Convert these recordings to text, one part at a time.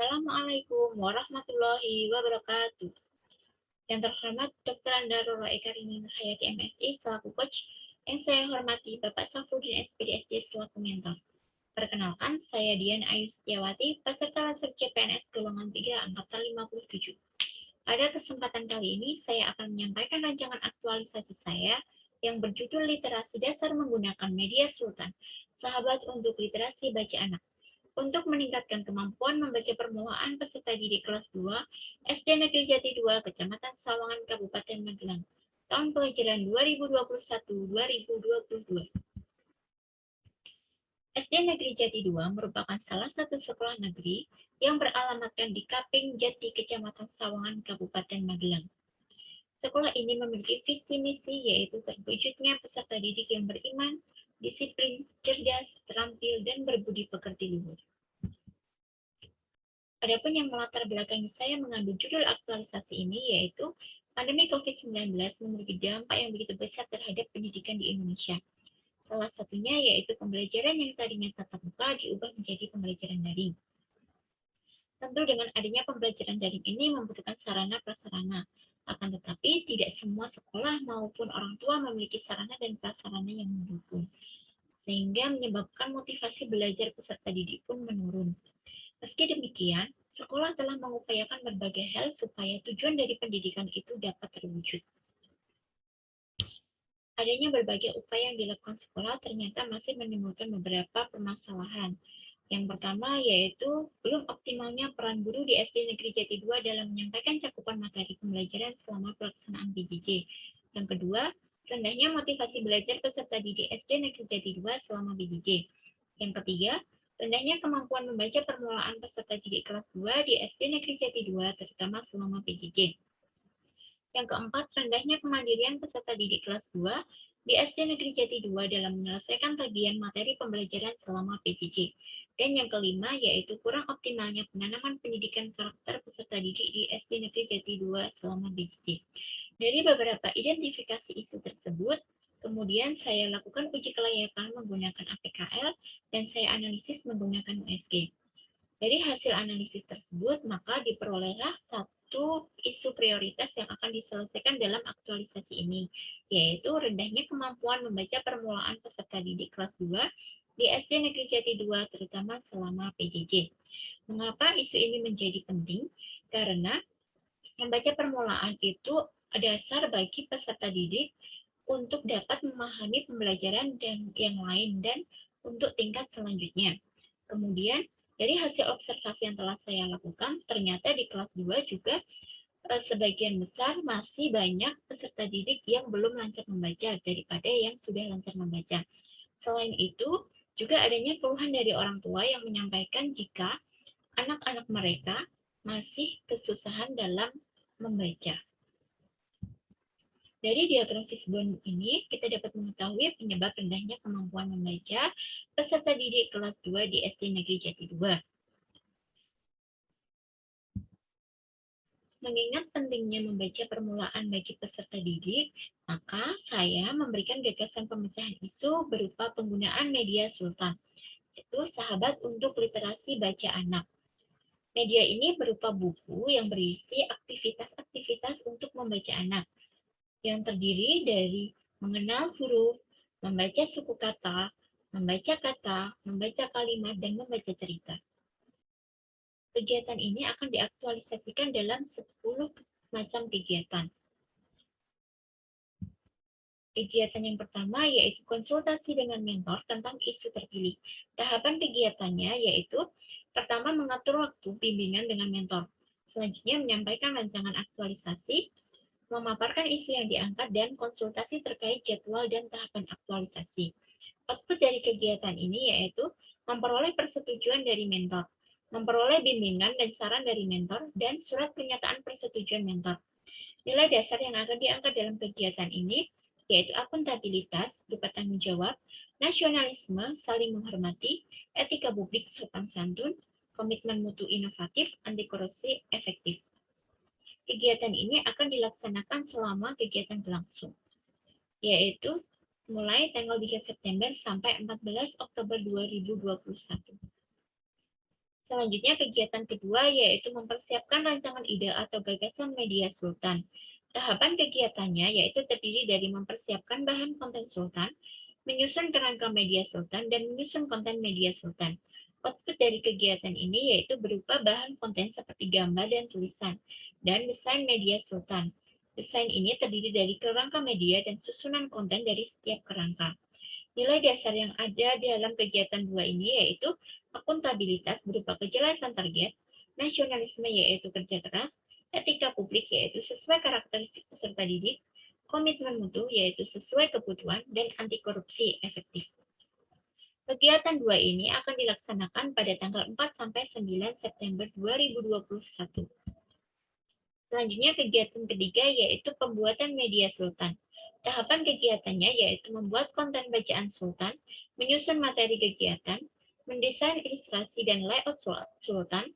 Assalamualaikum warahmatullahi wabarakatuh. Yang terhormat Dr. Anda Roro Eka Rini Nurhayati MSI selaku coach, yang saya hormati Bapak Safrudin SPDSD selaku mentor. Perkenalkan, saya Dian Ayu Setiawati, peserta laser CPNS golongan 3 angkatan 57. Pada kesempatan kali ini, saya akan menyampaikan rancangan aktualisasi saya yang berjudul Literasi Dasar Menggunakan Media Sultan, Sahabat untuk Literasi Baca Anak. Untuk meningkatkan kemampuan membaca permulaan peserta didik kelas 2 SD Negeri Jati 2 Kecamatan Sawangan Kabupaten Magelang tahun pelajaran 2021-2022. SD Negeri Jati 2 merupakan salah satu sekolah negeri yang beralamatkan di Kaping Jati Kecamatan Sawangan Kabupaten Magelang. Sekolah ini memiliki visi misi yaitu terwujudnya peserta didik yang beriman, disiplin, cerdas, terampil, dan berbudi pekerti luhur. Adapun yang melatar belakangi saya mengambil judul aktualisasi ini yaitu pandemi COVID-19 memiliki dampak yang begitu besar terhadap pendidikan di Indonesia. Salah satunya yaitu pembelajaran yang tadinya tatap muka diubah menjadi pembelajaran daring. Tentu dengan adanya pembelajaran daring ini membutuhkan sarana prasarana. Akan tetapi tidak semua sekolah maupun orang tua memiliki sarana dan prasarana yang mendukung. Sehingga menyebabkan motivasi belajar peserta didik pun menurun. Meski demikian, sekolah telah mengupayakan berbagai hal supaya tujuan dari pendidikan itu dapat terwujud. Adanya berbagai upaya yang dilakukan sekolah ternyata masih menimbulkan beberapa permasalahan. Yang pertama yaitu belum optimalnya peran guru di SD Negeri Jati 2 dalam menyampaikan cakupan materi pembelajaran selama pelaksanaan PJJ. Yang kedua, rendahnya motivasi belajar peserta didik SD Negeri Jati 2 selama PJJ. Yang ketiga, rendahnya kemampuan membaca permulaan peserta didik kelas 2 di SD Negeri Jati 2, terutama selama PJJ. Yang keempat, rendahnya kemandirian peserta didik kelas 2 di SD Negeri Jati 2 dalam menyelesaikan bagian materi pembelajaran selama PJJ. Dan yang kelima, yaitu kurang optimalnya penanaman pendidikan karakter peserta didik di SD Negeri Jati 2 selama PJJ. Dari beberapa identifikasi isu tersebut, kemudian saya lakukan uji kelayakan menggunakan APKL dan saya analisis menggunakan USG. Dari hasil analisis tersebut, maka diperolehlah satu isu prioritas yang akan diselesaikan dalam aktualisasi ini, yaitu rendahnya kemampuan membaca permulaan peserta didik kelas 2 di SD Negeri Jati 2, terutama selama PJJ. Mengapa isu ini menjadi penting? Karena membaca permulaan itu dasar bagi peserta didik untuk dapat memahami pembelajaran dan yang lain dan untuk tingkat selanjutnya. Kemudian, dari hasil observasi yang telah saya lakukan, ternyata di kelas 2 juga sebagian besar masih banyak peserta didik yang belum lancar membaca daripada yang sudah lancar membaca. Selain itu, juga adanya keluhan dari orang tua yang menyampaikan jika anak-anak mereka masih kesusahan dalam membaca. Dari diagram Fishbone ini, kita dapat mengetahui penyebab rendahnya kemampuan membaca peserta didik kelas 2 di SD Negeri Jati 2. Mengingat pentingnya membaca permulaan bagi peserta didik, maka saya memberikan gagasan pemecahan isu berupa penggunaan media sultan, yaitu sahabat untuk literasi baca anak. Media ini berupa buku yang berisi aktivitas-aktivitas untuk membaca anak, yang terdiri dari mengenal huruf, membaca suku kata, membaca kalimat, dan membaca cerita. Kegiatan ini akan diaktualisasikan dalam 10 macam kegiatan. Kegiatan yang pertama yaitu konsultasi dengan mentor tentang isu terpilih. Tahapan kegiatannya yaitu pertama mengatur waktu bimbingan dengan mentor. Selanjutnya menyampaikan rancangan aktualisasi, memaparkan isu yang diangkat, dan konsultasi terkait jadwal dan tahapan aktualisasi. Output dari kegiatan ini yaitu memperoleh persetujuan dari mentor, memperoleh bimbingan dan saran dari mentor, dan surat pernyataan persetujuan mentor. Nilai dasar yang akan diangkat dalam kegiatan ini yaitu akuntabilitas, berupa tanggung jawab, nasionalisme, saling menghormati, etika publik sopan santun, komitmen mutu inovatif, anti korupsi efektif. Kegiatan ini akan dilaksanakan selama kegiatan berlangsung, yaitu mulai tanggal 3 September sampai 14 Oktober 2021. Selanjutnya kegiatan kedua yaitu mempersiapkan rancangan ide atau gagasan media Sultan. Tahapan kegiatannya yaitu terdiri dari mempersiapkan bahan konten Sultan, menyusun kerangka media Sultan, dan menyusun konten media Sultan. Output dari kegiatan ini yaitu berupa bahan konten seperti gambar dan tulisan, dan desain media Sultan. Desain ini terdiri dari kerangka media dan susunan konten dari setiap kerangka. Nilai dasar yang ada di dalam kegiatan dua ini yaitu akuntabilitas berupa kejelasan target, nasionalisme yaitu kerja keras, etika publik yaitu sesuai karakteristik peserta didik, komitmen mutu yaitu sesuai kebutuhan, dan anti korupsi efektif. Kegiatan dua ini akan dilaksanakan pada tanggal 4 sampai 9 September 2021. Selanjutnya kegiatan ketiga yaitu pembuatan media Sultan. Tahapan kegiatannya yaitu membuat konten bacaan Sultan, menyusun materi kegiatan, mendesain ilustrasi dan layout Sultan,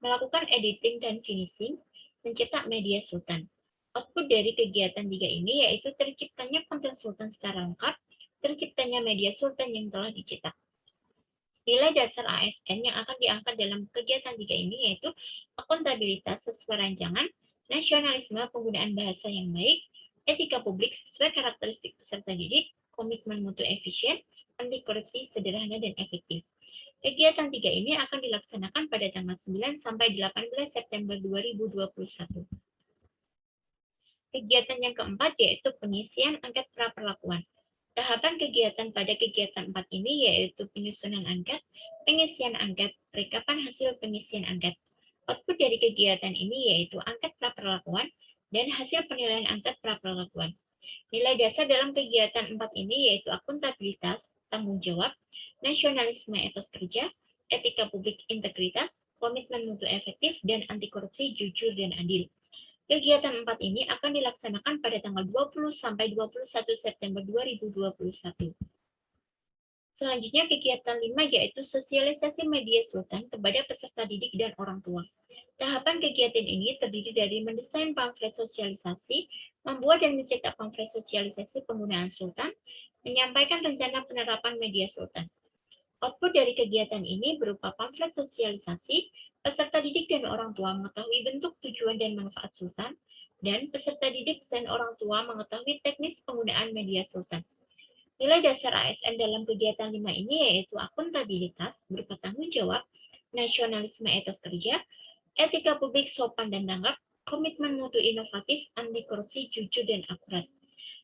melakukan editing dan finishing, mencetak media Sultan. Output dari kegiatan tiga ini yaitu terciptanya konten Sultan secara lengkap, terciptanya media Sultan yang telah dicetak. Nilai dasar ASN yang akan diangkat dalam kegiatan tiga ini yaitu akuntabilitas sesuai rancangan, nasionalisme penggunaan bahasa yang baik, etika publik sesuai karakteristik peserta didik, komitmen mutu efisien, anti korupsi sederhana dan efektif. Kegiatan tiga ini akan dilaksanakan pada tanggal 9 sampai 18 September 2021. Kegiatan yang keempat yaitu pengisian angket praperlakuan. Tahapan kegiatan pada kegiatan 4 ini yaitu penyusunan angket, pengisian angket, rekapan hasil pengisian angket. Output dari kegiatan ini yaitu angket praperlakuan dan hasil penilaian angket praperlakuan. Nilai dasar dalam kegiatan 4 ini yaitu akuntabilitas, tanggung jawab, nasionalisme etos kerja, etika publik integritas, komitmen mutu efektif, dan anti korupsi jujur dan adil. Kegiatan 4 ini akan dilaksanakan pada tanggal 20 sampai 21 September 2021. Selanjutnya kegiatan 5 yaitu sosialisasi media Sultan kepada peserta didik dan orang tua. Tahapan kegiatan ini terdiri dari mendesain pamflet sosialisasi, membuat dan mencetak pamflet sosialisasi penggunaan Sultan, menyampaikan rencana penerapan media Sultan. Output dari kegiatan ini berupa pamflet sosialisasi, peserta didik dan orang tua mengetahui bentuk, tujuan, dan manfaat Sultan, dan peserta didik dan orang tua mengetahui teknis penggunaan media Sultan. Nilai dasar ASN dalam kegiatan 5 ini yaitu akuntabilitas berupa tanggung jawab, nasionalisme etos kerja, etika publik sopan dan tanggap, komitmen mutu inovatif, anti korupsi jujur dan akurat.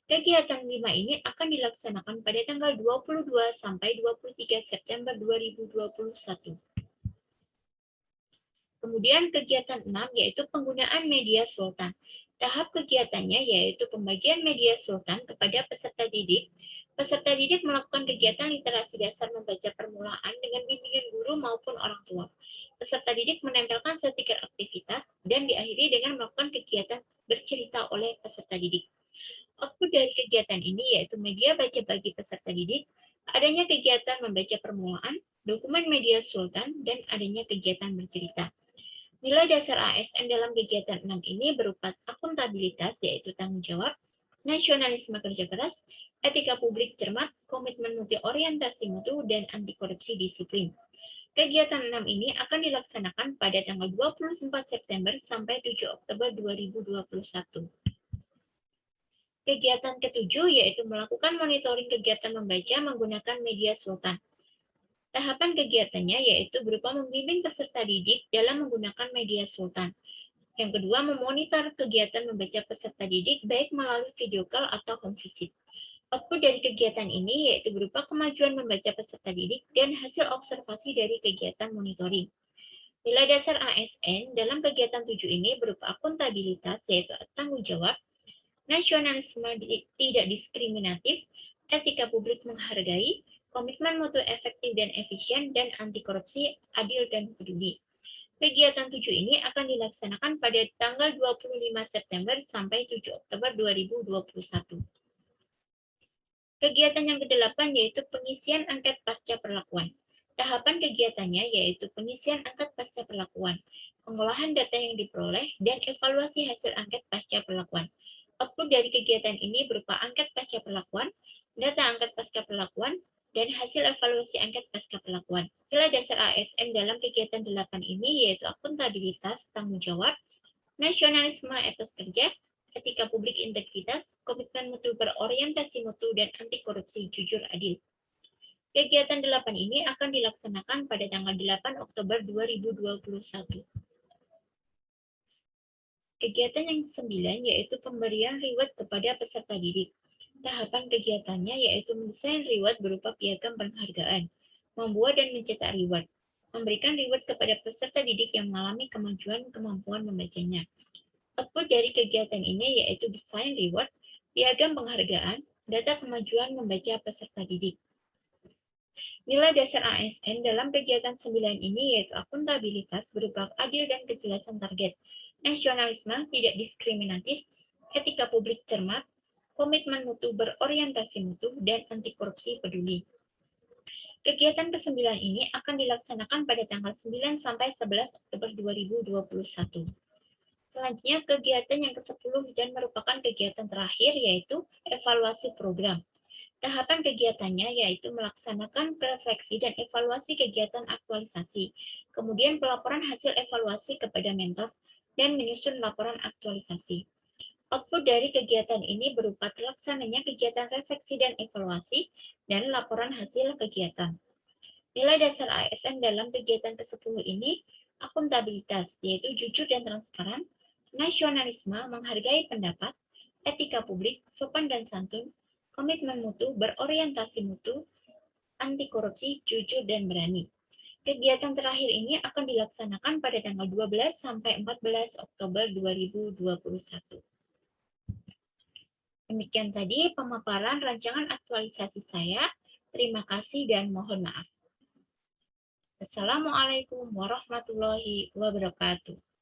Kegiatan 5 ini akan dilaksanakan pada tanggal 22 sampai 23 September 2021. Kemudian kegiatan 6 yaitu penggunaan media Sultan. Tahap kegiatannya yaitu pembagian media Sultan kepada peserta didik. Peserta didik melakukan kegiatan literasi dasar membaca permulaan dengan bimbingan guru maupun orang tua. Peserta didik menempelkan stiker aktivitas dan diakhiri dengan melakukan kegiatan bercerita oleh peserta didik. Output dari kegiatan ini yaitu media baca bagi peserta didik, adanya kegiatan membaca permulaan, dokumen media Sultan, dan adanya kegiatan bercerita. Nilai dasar ASN dalam kegiatan 6 ini berupa akuntabilitas yaitu tanggung jawab, nasionalisme kerja keras, etika publik cermat, komitmen multi orientasi mutu, dan anti korupsi disiplin. Kegiatan 6 ini akan dilaksanakan pada tanggal 24 September sampai 7 Oktober 2021. Kegiatan ketujuh yaitu melakukan monitoring kegiatan membaca menggunakan media Sultan. Tahapan kegiatannya yaitu berupa membimbing peserta didik dalam menggunakan media Sultan. Yang kedua, memonitor kegiatan membaca peserta didik baik melalui video call atau home visit. Output dari kegiatan ini yaitu berupa kemajuan membaca peserta didik dan hasil observasi dari kegiatan monitoring. Nilai dasar ASN dalam kegiatan 7 ini berupa akuntabilitas yaitu tanggung jawab, nasionalisme tidak diskriminatif, etika publik menghargai, komitmen mutu efektif dan efisien, dan anti korupsi adil dan peduli. Kegiatan 7 ini akan dilaksanakan pada tanggal 25 September sampai 7 Oktober 2021. Kegiatan yang ke-8 yaitu pengisian angket pasca perlakuan. Tahapan kegiatannya yaitu pengisian angket pasca perlakuan, pengolahan data yang diperoleh, dan evaluasi hasil angket pasca perlakuan. Output dari kegiatan ini berupa angket pasca perlakuan, data angket pasca perlakuan, dan hasil evaluasi angket pasca perlakuan. Nilai dasar ASN dalam kegiatan 8 ini yaitu akuntabilitas, tanggung jawab, nasionalisme etos kerja, etika publik integritas, komitmen mutu berorientasi mutu, dan anti korupsi jujur adil. Kegiatan 8 ini akan dilaksanakan pada tanggal 8 Oktober 2021. Kegiatan yang 9 yaitu pemberian reward kepada peserta didik. Tahapan kegiatannya yaitu mendesain reward berupa piagam penghargaan, membuat dan mencetak reward, memberikan reward kepada peserta didik yang mengalami kemajuan kemampuan membacanya. Output dari kegiatan ini yaitu desain reward, piagam penghargaan, data kemajuan membaca peserta didik. Nilai dasar ASN dalam kegiatan 9 ini yaitu akuntabilitas berupa adil dan kejelasan target, nasionalisme tidak diskriminatif, etika publik cermat, komitmen mutu berorientasi mutu, dan anti korupsi peduli. Kegiatan ke-9 ini akan dilaksanakan pada tanggal 9 sampai 11 Oktober 2021. Selanjutnya, kegiatan yang ke-10 dan merupakan kegiatan terakhir yaitu evaluasi program. Tahapan kegiatannya yaitu melaksanakan refleksi dan evaluasi kegiatan aktualisasi, kemudian pelaporan hasil evaluasi kepada mentor, dan menyusun laporan aktualisasi. Output dari kegiatan ini berupa terlaksananya kegiatan refleksi dan evaluasi, dan laporan hasil kegiatan. Nilai dasar ASN dalam kegiatan ke-10 ini akuntabilitas, yaitu jujur dan transparan, nasionalisme, menghargai pendapat, etika publik, sopan dan santun, komitmen mutu, berorientasi mutu, anti korupsi, jujur dan berani. Kegiatan terakhir ini akan dilaksanakan pada tanggal 12 sampai 14 Oktober 2021. Demikian tadi pemaparan rancangan aktualisasi saya. Terima kasih dan mohon maaf. Assalamualaikum warahmatullahi wabarakatuh.